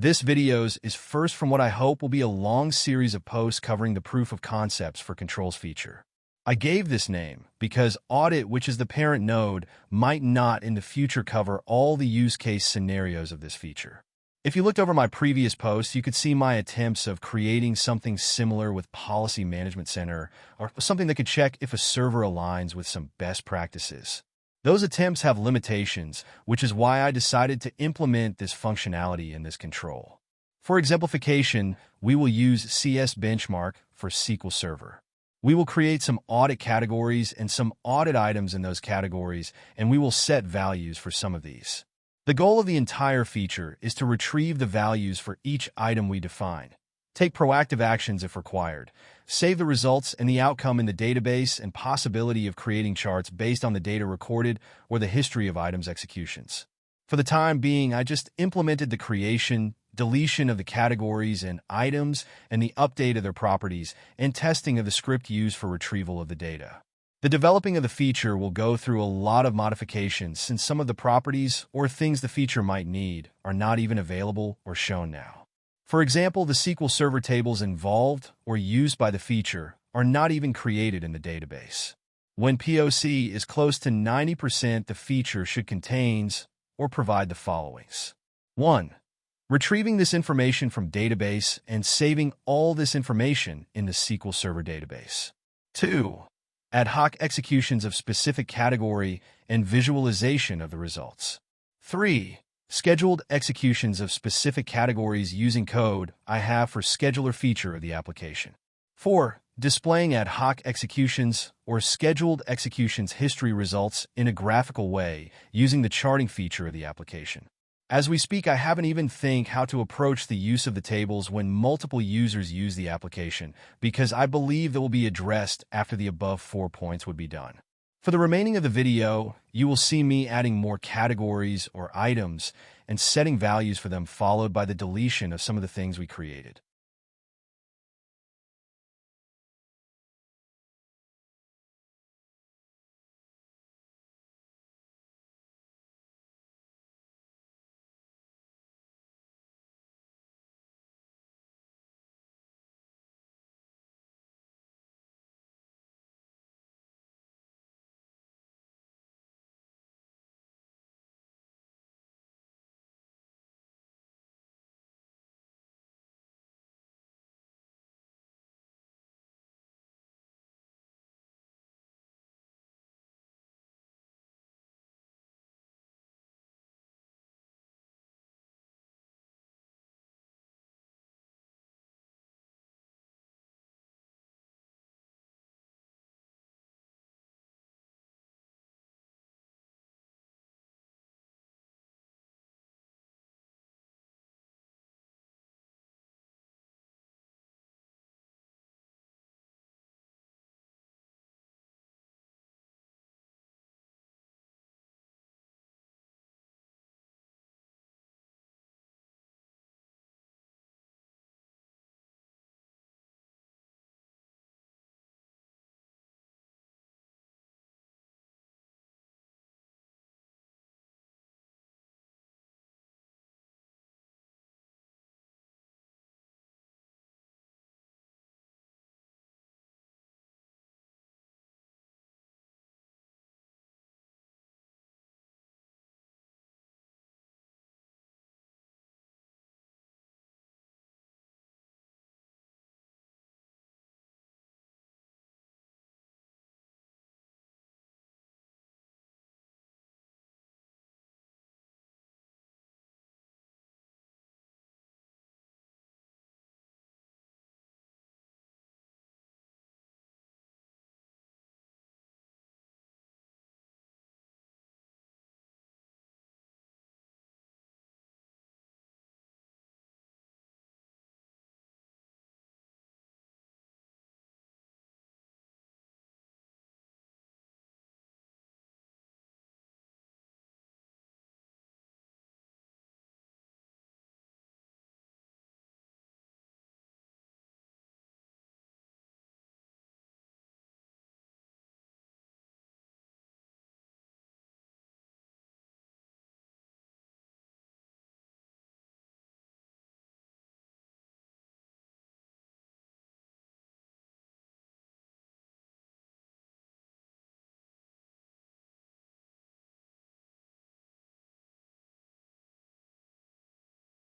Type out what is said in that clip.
This video is first from what I hope will be a long series of posts covering the proof of concepts for Controls feature. I gave this name because audit, which is the parent node, might not in the future cover all the use case scenarios of this feature. If you looked over my previous posts, you could see my attempts of creating something similar with Policy Management Center, or something that could check if a server aligns with some best practices. Those attempts have limitations, which is why I decided to implement this functionality in this control. For exemplification, we will use CS benchmark for SQL Server. We will create some audit categories and some audit items in those categories, and we will set values for some of these. The goal of the entire feature is to retrieve the values for each item we define, take proactive actions if required, save the results and the outcome in the database, and possibility of creating charts based on the data recorded or the history of items executions. For the time being, I just implemented the creation, deletion of the categories and items, and the update of their properties, and testing of the script used for retrieval of the data. The developing of the feature will go through a lot of modifications since some of the properties or things the feature might need are not even available or shown now. For example, the SQL Server tables involved or used by the feature are not even created in the database. When POC is close to 90%, the feature should contain or provide the followings. 1. Retrieving this information from database and saving all this information in the SQL Server database. 2. Ad hoc executions of specific category and visualization of the results. 3. Scheduled executions of specific categories using code I have for scheduler feature of the application. 4. Displaying ad hoc executions or scheduled executions history results in a graphical way using the charting feature of the application. As we speak, I haven't even think how to approach the use of the tables when multiple users use the application, because I believe that will be addressed after the above 4 points would be done. For the remaining of the video, you will see me adding more categories or items and setting values for them, followed by the deletion of some of the things we created.